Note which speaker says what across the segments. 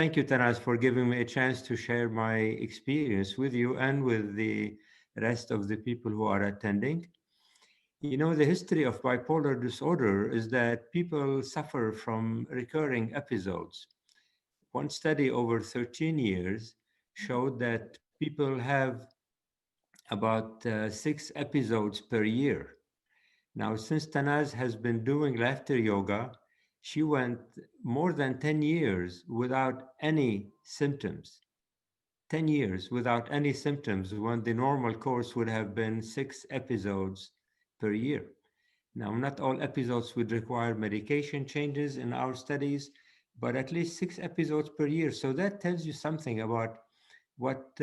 Speaker 1: Thank you, Tanas, for giving me a chance to share my experience with you and with the rest of the people who are attending. You know, the history of bipolar disorder is that people suffer from recurring episodes. One study over 13 years showed that people have about 6 episodes per year. Now, since Tanaz has been doing laughter yoga, she went more than 10 years without any symptoms. 10 years without any symptoms when the normal course would have been 6 episodes per year. Now, not all episodes would require medication changes in our studies, but at least 6 episodes per year. So that tells you something about what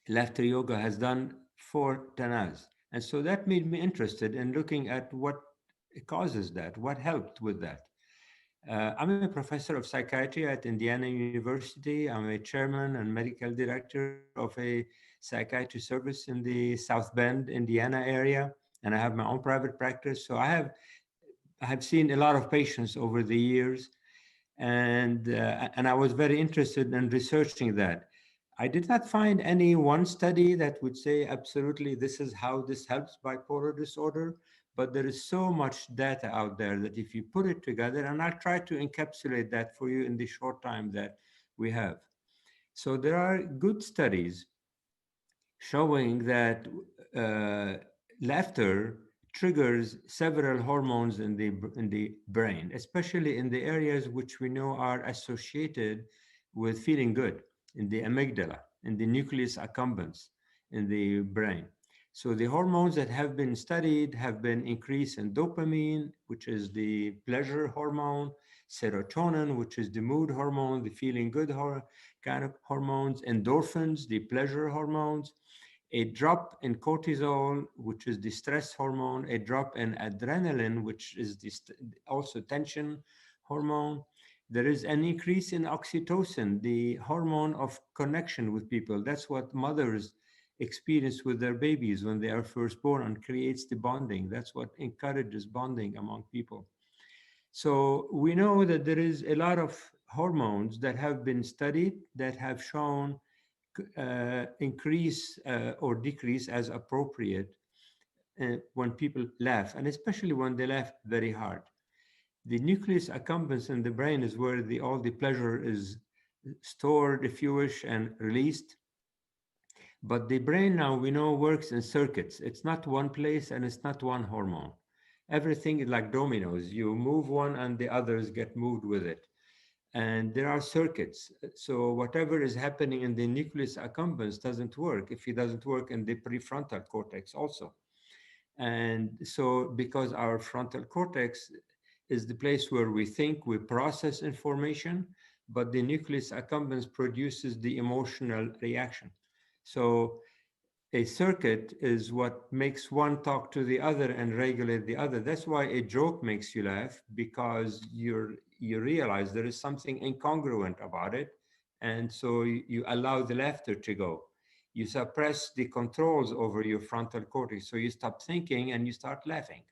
Speaker 1: laughter yoga has done for Tanaz. And so that made me interested in looking at what causes that, what helped with that. I'm a professor of psychiatry at Indiana University. I'm a chairman and medical director of a psychiatry service in the South Bend, Indiana area, and I have my own private practice. So I have seen a lot of patients over the years, and I was very interested in researching that. I did not find any one study that would say absolutely this is how this helps bipolar disorder, but there is so much data out there that if you put it together, and I'll try to encapsulate that for you in the short time that we have. So there are good studies showing that uh, laughter triggers several hormones in the brain, especially in the areas which we know are associated with feeling good, in the amygdala, in the nucleus accumbens in the brain. So the hormones that have been studied have been increase in dopamine, which is the pleasure hormone, serotonin, which is the mood hormone, the feeling good kind of hormones, endorphins, the pleasure hormones, a drop in cortisol, which is the stress hormone, a drop in adrenaline, which is also tension hormone. There is an increase in oxytocin, the hormone of connection with people. That's what mothers experience with their babies when they are first born and creates the bonding. That's what encourages bonding among people. So we know that there is a lot of hormones that have been studied that have shown increase or decrease as appropriate when people laugh, and especially when they laugh very hard. The nucleus accumbens in the brain is where all the pleasure is stored, if you wish, and released. But the brain now we know works in circuits. It's not one place and it's not one hormone. Everything is like dominoes. You move one and the others get moved with it. And there are circuits. So whatever is happening in the nucleus accumbens doesn't work if it doesn't work in the prefrontal cortex also. And so because our frontal cortex is the place where we think, we process information, but the nucleus accumbens produces the emotional reaction. So a circuit is what makes one talk to the other and regulate the other. That's why a joke makes you laugh, because you realize there is something incongruent about it, and so you allow the laughter to go. You suppress the controls over your frontal cortex, so you stop thinking and you start laughing.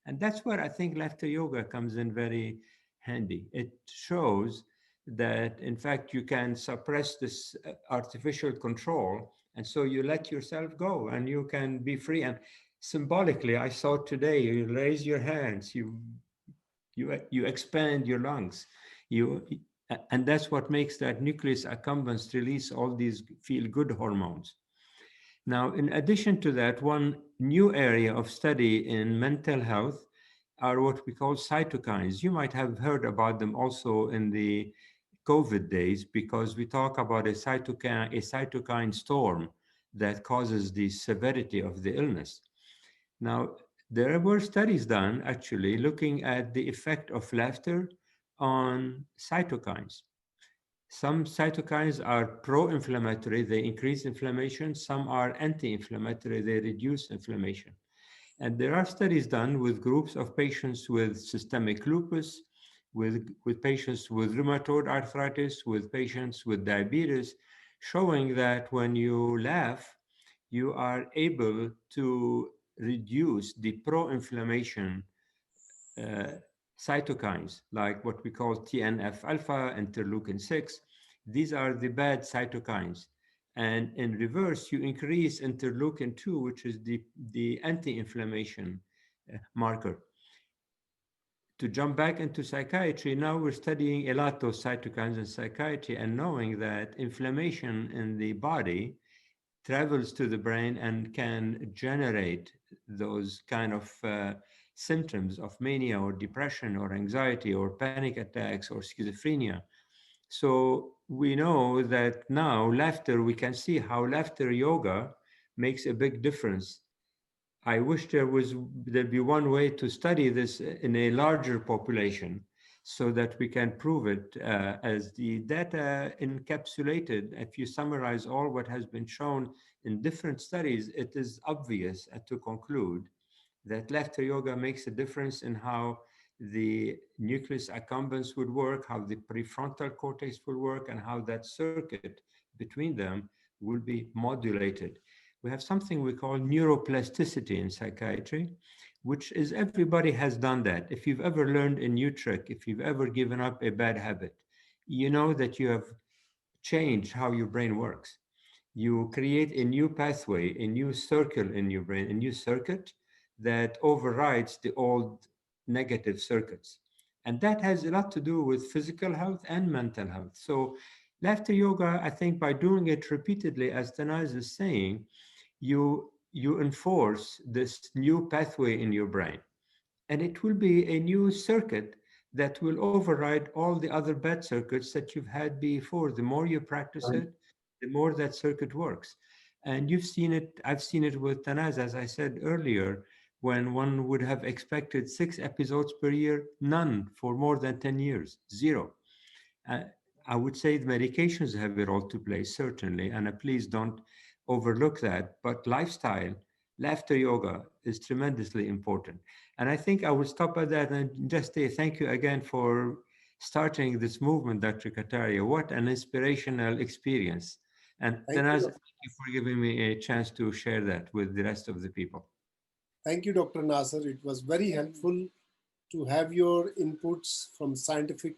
Speaker 1: And that's where I think laughter yoga comes in very handy. It shows that, in fact, you can suppress this artificial control, and so you let yourself go and you can be free. And symbolically, I saw today, you raise your hands, you expand your lungs, you and that's what makes that nucleus accumbens release all these feel good hormones. Now, in addition to that, one new area of study in mental health are what we call cytokines. You might have heard about them also in the COVID days, because we talk about a cytokine storm that causes the severity of the illness. Now, there were studies done actually looking at the effect of laughter on cytokines. Some cytokines are pro-inflammatory, they increase inflammation. Some are anti-inflammatory, they reduce inflammation. And there are studies done with groups of patients with systemic lupus, with patients with rheumatoid arthritis, with patients with diabetes, showing that when you laugh, you are able to reduce the pro-inflammation uh, cytokines, like what we call TNF alpha, interleukin 6. These are the bad cytokines. And in reverse, you increase interleukin 2, which is the anti inflammation marker. To jump back into psychiatry, now we're studying a lot of cytokines in psychiatry and knowing that inflammation in the body travels to the brain and can generate those kind of symptoms of mania or depression or anxiety or panic attacks or schizophrenia. So we know that now laughter, we can see how laughter yoga makes a big difference. I wish there'd be one way to study this in a larger population so that we can prove it as the data encapsulated. If you summarize all what has been shown in different studies, it is obvious to conclude that laughter yoga makes a difference in how the nucleus accumbens would work, how the prefrontal cortex will work, and how that circuit between them will be modulated. We have something we call neuroplasticity in psychiatry, which is everybody has done that. If you've ever learned a new trick, if you've ever given up a bad habit, you know that you have changed how your brain works. You create a new pathway, a new circle in your brain, a new circuit that overrides the old negative circuits. And that has a lot to do with physical health and mental health. So, laughter yoga, I think by doing it repeatedly, as Tanaz is saying, you enforce this new pathway in your brain, and it will be a new circuit that will override all the other bad circuits that you've had before. The more you practice
Speaker 2: Right.
Speaker 1: it, the more that circuit works. And you've seen it, I've seen it with Tanaz, as I said earlier, when one would have expected 6 episodes per year, none for more than 10 years, zero. uh, I would say the medications have a role to play, certainly, and please don't overlook that. But lifestyle, laughter yoga is tremendously important. And I think I will stop at that and just say thank you again for starting this movement, Dr. Kataria. What an inspirational experience. And
Speaker 2: Thank
Speaker 1: Tanaz,
Speaker 2: you.
Speaker 1: thank you for giving me a chance to share that with the rest of the people.
Speaker 2: Thank you, Dr. Nasser. It was very helpful to have your inputs from scientific